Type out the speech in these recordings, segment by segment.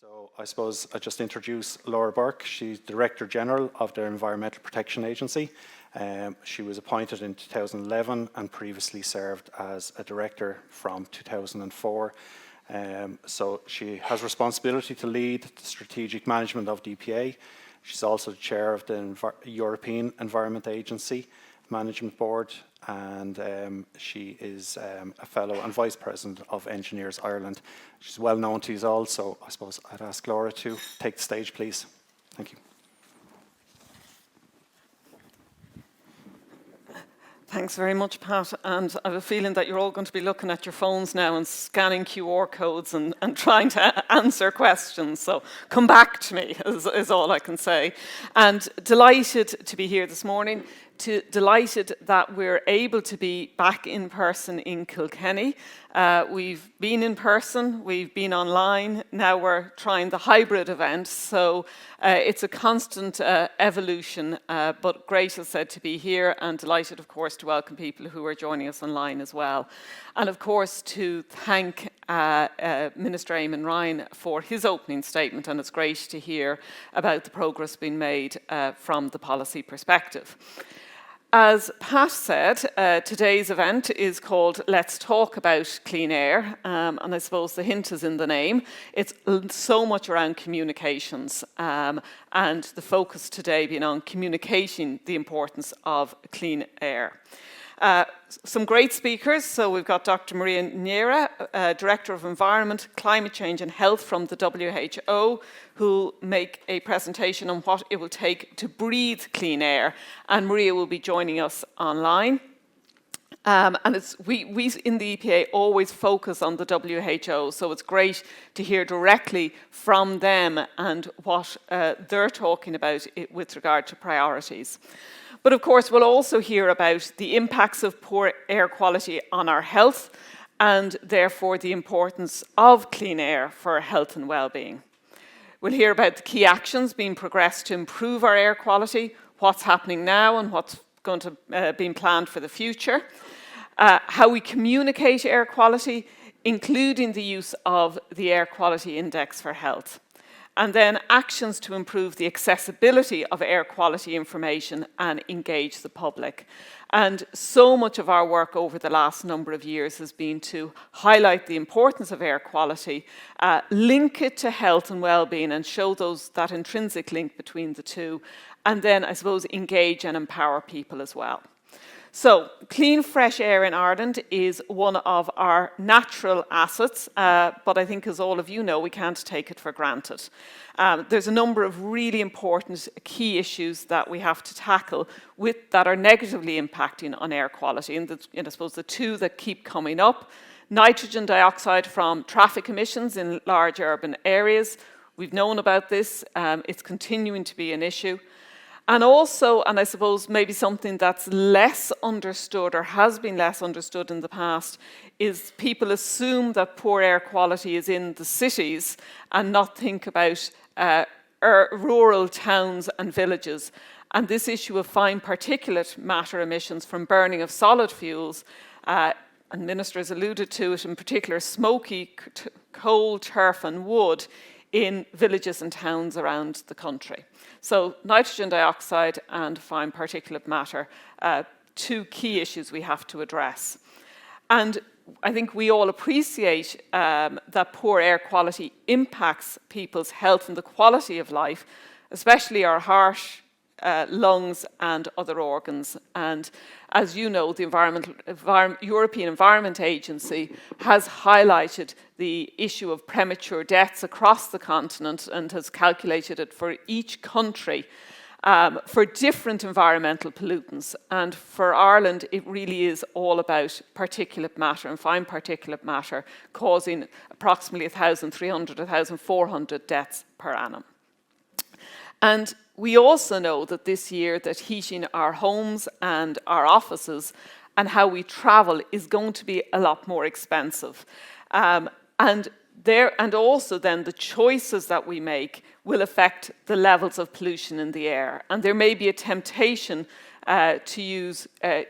So I suppose I just introduce Laura Burke. She's Director General of the Environmental Protection Agency. She was appointed in 2011 and previously served as a director from 2004. So she has responsibility to lead the strategic management of the EPA. She's also the chair of the European Environment Agency Management Board, and she is a fellow and vice president of Engineers Ireland. She's well known to you all, so I suppose I'd ask Laura to take the stage, please. Thank you. Thanks very much, Pat. And I have a feeling that you're all going to be looking at your phones now and scanning QR codes and trying to answer questions. So come back to me is all I can say. And delighted to be here this morning. Delighted that we're able to be back in person in Kilkenny. We've been in person, we've been online, now we're trying the hybrid event, so it's a constant evolution, but great, as said, to be here, and delighted, of course, to welcome people who are joining us online as well. And of course, to thank Minister Eamon Ryan for his opening statement, and it's great to hear about the progress being made from the policy perspective. As Pat said, today's event is called Let's Talk About Clean Air, and I suppose the hint is in the name. It's so much around communications, and the focus today being on communicating the importance of clean air. Some great speakers. So we've got Dr. Maria Niera, Director of Environment, Climate Change and Health from the WHO, who make a presentation on what it will take to breathe clean air. And Maria will be joining us online. And we in the EPA always focus on the WHO, so it's great to hear directly from them and what they're talking about with regard to priorities. But of course, we'll also hear about the impacts of poor air quality on our health and therefore the importance of clean air for health and well-being. We'll hear about the key actions being progressed to improve our air quality, what's happening now and what's going to be planned for the future, how we communicate air quality, including the use of the Air Quality Index for Health. And then actions to improve the accessibility of air quality information and engage the public. And so much of our work over the last number of years has been to highlight the importance of air quality, link it to health and well-being and show that intrinsic link between the two, and then, I suppose, engage and empower people as well. So, clean, fresh air in Ireland is one of our natural assets, but I think, as all of you know, we can't take it for granted. There's a number of really important key issues that we have to tackle that are negatively impacting on air quality. And I suppose the two that keep coming up, nitrogen dioxide from traffic emissions in large urban areas. We've known about this. It's continuing to be an issue. And also, and I suppose maybe something that's less understood or has been less understood in the past, is people assume that poor air quality is in the cities and not think about rural towns and villages. And this issue of fine particulate matter emissions from burning of solid fuels, and ministers alluded to it, in particular smoky coal, turf and wood, in villages and towns around the country. So nitrogen dioxide and fine particulate matter, two key issues we have to address. And I think we all appreciate that poor air quality impacts people's health and the quality of life, especially our heart, lungs and other organs. And as you know, the European Environment Agency has highlighted the issue of premature deaths across the continent and has calculated it for each country for different environmental pollutants. And for Ireland, it really is all about particulate matter and fine particulate matter, causing approximately 1,300, 1,400 deaths per annum. And we also know that this year that heating our homes and our offices and how we travel is going to be a lot more expensive. And also then the choices that we make will affect the levels of pollution in the air. And there may be a temptation to use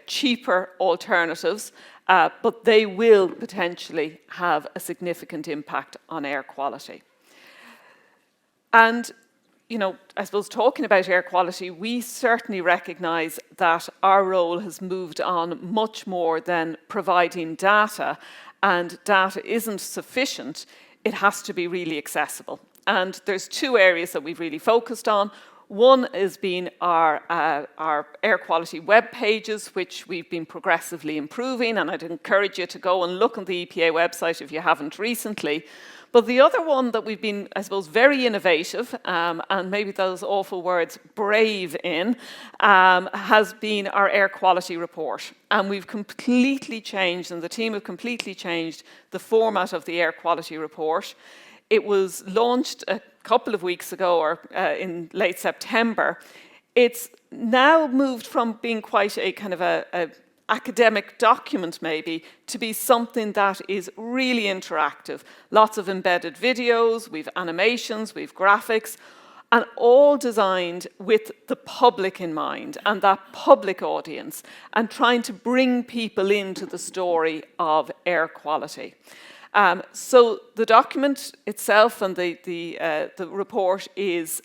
cheaper alternatives, but they will potentially have a significant impact on air quality. And, you know, I suppose talking about air quality, we certainly recognise that our role has moved on much more than providing data, and data isn't sufficient. It has to be really accessible. And there's two areas that we've really focused on. One has been our air quality web pages, which we've been progressively improving, and I'd encourage you to go and look on the EPA website if you haven't recently. But the other one that we've been, I suppose, very innovative, and maybe those awful words, brave in, has been our air quality report. And we've completely changed, and the team have completely changed the format of the air quality report. It was launched a couple of weeks ago, or in late September. It's now moved from being quite a kind of a academic document maybe to be something that is really interactive. Lots of embedded videos, we've animations, we've graphics, and all designed with the public in mind and that public audience, and trying to bring people into the story of air quality. So the document itself and the report is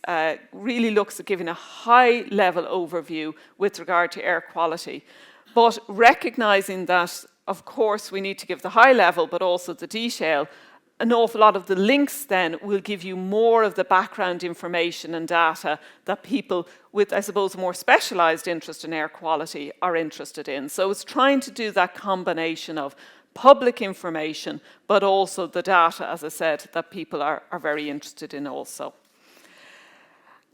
really looks at giving a high-level overview with regard to air quality, but recognising that, of course, we need to give the high level, but also the detail. An awful lot of the links then will give you more of the background information and data that people with, I suppose, a more specialised interest in air quality are interested in. So it's trying to do that combination of public information, but also the data, as I said, that people are very interested in also.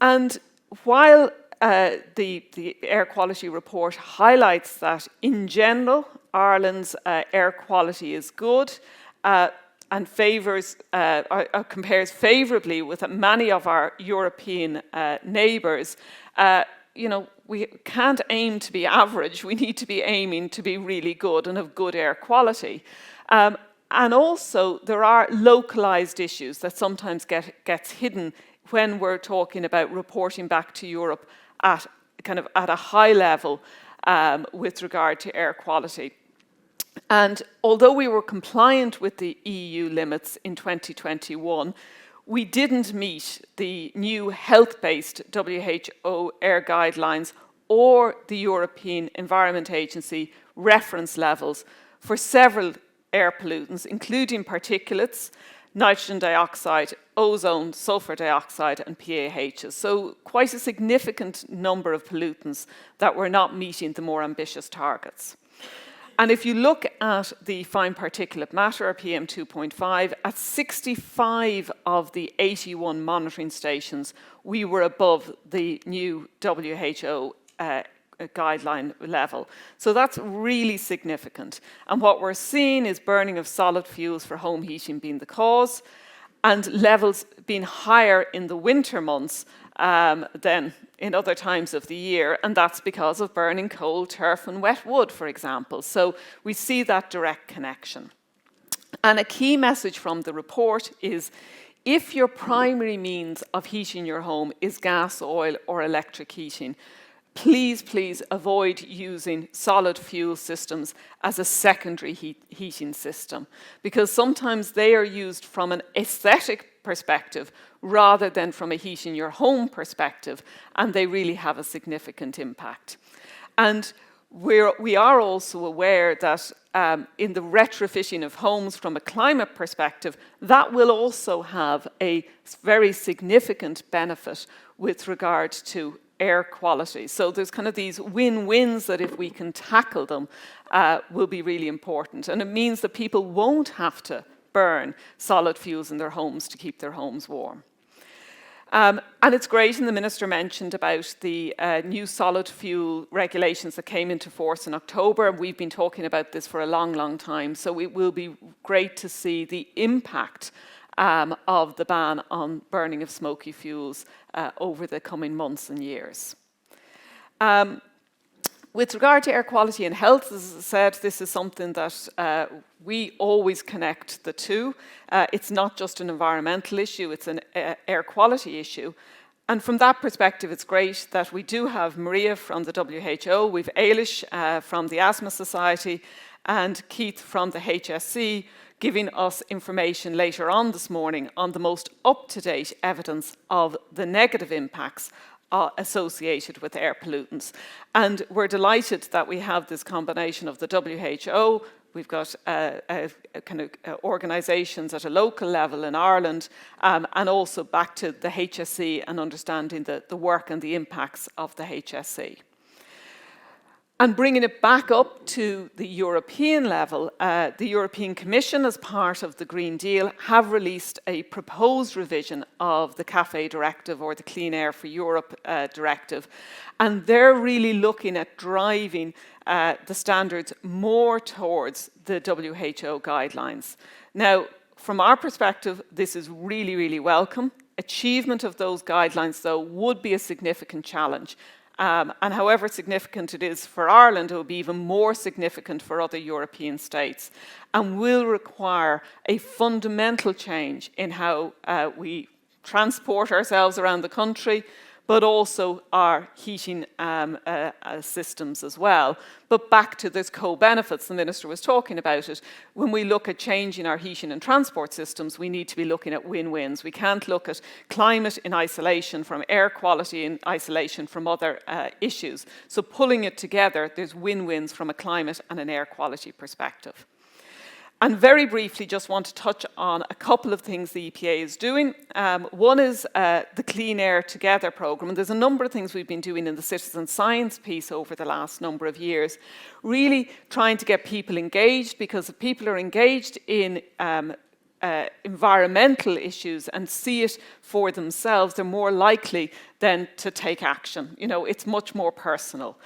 And while the air quality report highlights that in general, Ireland's air quality is good, and compares favourably with many of our European neighbours. You know, we can't aim to be average. We need to be aiming to be really good and have good air quality. And also, there are localised issues that sometimes gets hidden when we're talking about reporting back to Europe at a high level with regard to air quality. And although we were compliant with the EU limits in 2021, we didn't meet the new health-based WHO air guidelines or the European Environment Agency reference levels for several air pollutants, including particulates, nitrogen dioxide, ozone, sulfur dioxide, and PAHs. So quite a significant number of pollutants that were not meeting the more ambitious targets. And if you look at the fine particulate matter, or PM2.5, at 65 of the 81 monitoring stations, we were above the new WHO guideline level. So that's really significant. And what we're seeing is burning of solid fuels for home heating being the cause, and levels being higher in the winter months than in other times of the year, and that's because of burning coal, turf and wet wood, for example. So we see that direct connection. And a key message from the report is, if your primary means of heating your home is gas, oil or electric heating, please, please avoid using solid fuel systems as a secondary heating system, because sometimes they are used from an aesthetic perspective rather than from a heating your home perspective, and they really have a significant impact. And we are also aware that in the retrofitting of homes from a climate perspective, that will also have a very significant benefit with regard to air quality. So there's kind of these win-wins that if we can tackle them will be really important. And it means that people won't have to burn solid fuels in their homes to keep their homes warm. And it's great, and the Minister mentioned about the new solid fuel regulations that came into force in October. We've been talking about this for a long, long time, so it will be great to see the impact of the ban on burning of smoky fuels over the coming months and years. With regard to air quality and health, as I said, this is something that we always connect the two. It's not just an environmental issue, it's an air quality issue. And from that perspective, it's great that we do have Maria from the WHO, we've Ailish from the Asthma Society, and Keith from the HSC giving us information later on this morning on the most up-to-date evidence of the negative impacts associated with air pollutants. And we're delighted that we have this combination of the WHO. We've got organisations at a local level in Ireland, and also back to the HSC and understanding the work and the impacts of the HSC. And bringing it back up to the European level, the European Commission, as part of the Green Deal, have released a proposed revision of the CAFE Directive, or the Clean Air for Europe Directive. And they're really looking at driving the standards more towards the WHO guidelines. Now, from our perspective, this is really, really welcome. Achievement of those guidelines, though, would be a significant challenge. And however significant it is for Ireland, it will be even more significant for other European states, and will require a fundamental change in how we transport ourselves around the country, but also our heating systems as well. But back to this co-benefits, the Minister was talking about it. When we look at changing our heating and transport systems, we need to be looking at win-wins. We can't look at climate in isolation from air quality in isolation from other issues. So pulling it together, there's win-wins from a climate and an air quality perspective. And very briefly, just want to touch on a couple of things the EPA is doing. One is the Clean Air Together programme. And there's a number of things we've been doing in the citizen science piece over the last number of years, really trying to get people engaged, because if people are engaged in environmental issues and see it for themselves, they're more likely then to take action. You know, it's much more personal.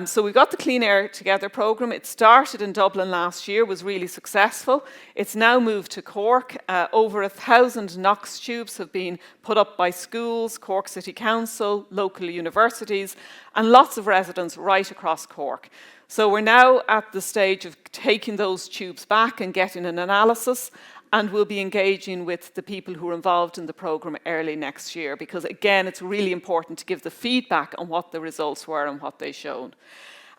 So we've got the Clean Air Together programme. It started in Dublin last year, was really successful. It's now moved to Cork. Over 1,000 NOx tubes have been put up by schools, Cork City Council, local universities, and lots of residents right across Cork. So we're now at the stage of taking those tubes back and getting an analysis, and we'll be engaging with the people who are involved in the programme early next year, because again, it's really important to give the feedback on what the results were and what they showed.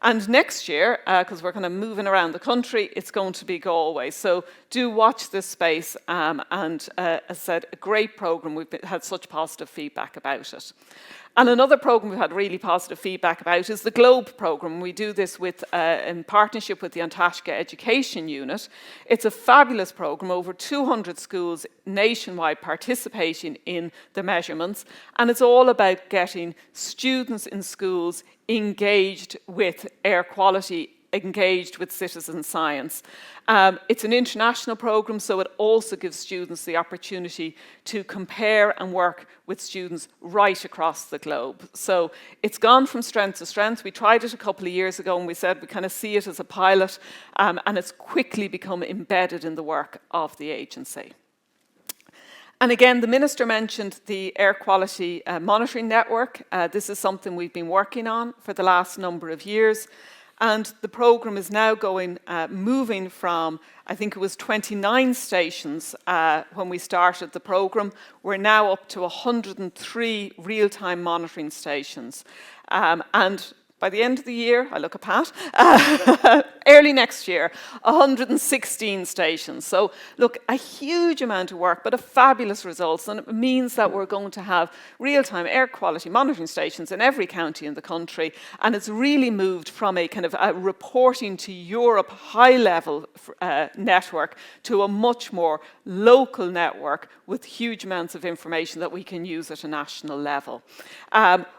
And next year, because we're kind of moving around the country, it's going to be Galway. So do watch this space, and as I said, a great programme. We've had such positive feedback about it. And another programme we've had really positive feedback about is the GLOBE programme. We do this with, in partnership with the Antashka Education Unit. It's a fabulous programme, over 200 schools nationwide participating in the measurements, and it's all about getting students in schools engaged with air quality, engaged with citizen science. It's an international programme, so it also gives students the opportunity to compare and work with students right across the globe. So it's gone from strength to strength. We tried it a couple of years ago and we said we kind of see it as a pilot, and it's quickly become embedded in the work of the agency. And again, the Minister mentioned the Air Quality Monitoring Network. This is something we've been working on for the last number of years. And the programme is now moving from, I think it was 29 stations when we started the programme. We're now up to 103 real-time monitoring stations. And by the end of the year, I look at Pat, early next year, 116 stations. So look, a huge amount of work, but a fabulous results. And it means that we're going to have real-time air quality monitoring stations in every county in the country. And it's really moved from a kind of a reporting to Europe high-level network to a much more local network with huge amounts of information that we can use at a national level.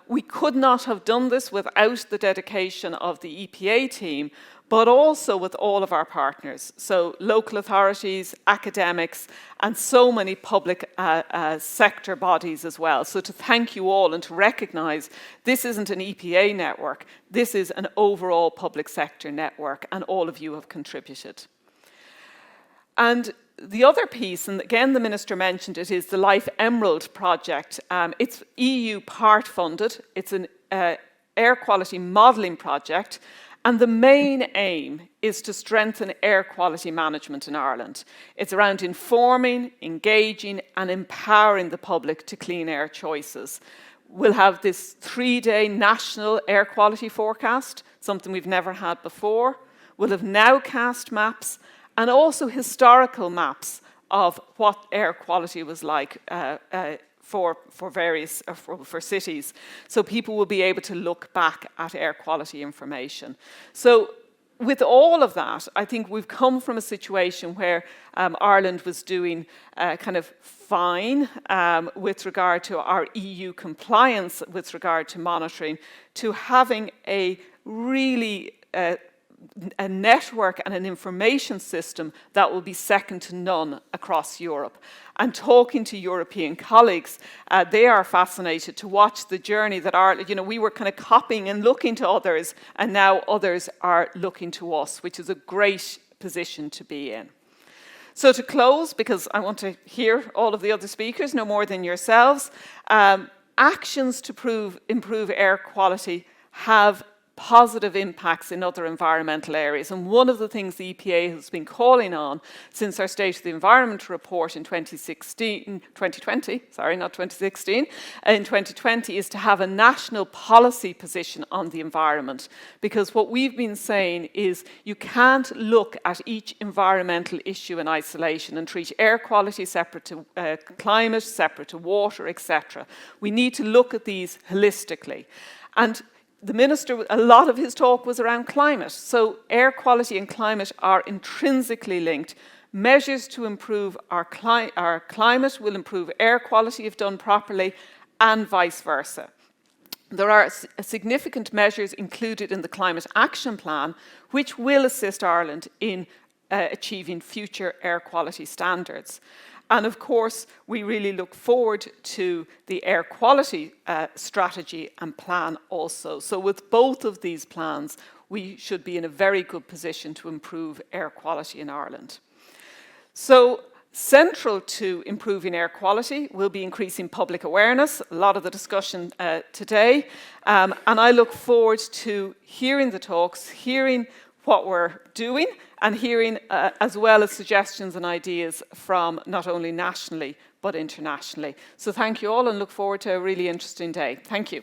We could not have done this without the dedication of the EPA team, but also with all of our partners. So local authorities, academics, and so many public sector bodies as well. So to thank you all and to recognise this isn't an EPA network, this is an overall public sector network, and all of you have contributed. And the other piece, and again the Minister mentioned it, is the Life Emerald project. It's EU part funded. It's an air quality modelling project, and the main aim is to strengthen air quality management in Ireland. It's around informing, engaging and empowering the public to clean air choices. We'll have this 3-day national air quality forecast, something we've never had before. will have now cast maps and also historical maps of what air quality was like for cities. So people will be able to look back at air quality information. So with all of that, I think we've come from a situation where Ireland was doing kind of fine with regard to our EU compliance with regard to monitoring, to having a really a network and an information system that will be second to none across Europe. And talking to European colleagues, they are fascinated to watch the journey that we were kind of copying and looking to others, and now others are looking to us, which is a great position to be in. So to close, because I want to hear all of the other speakers, no more than yourselves, actions to improve air quality have positive impacts in other environmental areas. And one of the things the EPA has been calling on since our State of the Environment report in 2020, is to have a national policy position on the environment. Because what we've been saying is you can't look at each environmental issue in isolation and treat air quality separate to climate, separate to water, etc. We need to look at these holistically. And the Minister, a lot of his talk was around climate. So air quality and climate are intrinsically linked. Measures to improve our climate will improve air quality if done properly, and vice versa. There are significant measures included in the Climate Action Plan, which will assist Ireland in achieving future air quality standards. And of course, we really look forward to the air quality strategy and plan also. So with both of these plans, we should be in a very good position to improve air quality in Ireland. So central to improving air quality will be increasing public awareness, a lot of the discussion today. And I look forward to hearing the talks, hearing what we're doing, and hearing as well as suggestions and ideas from not only nationally but internationally. So thank you all, and look forward to a really interesting day. Thank you.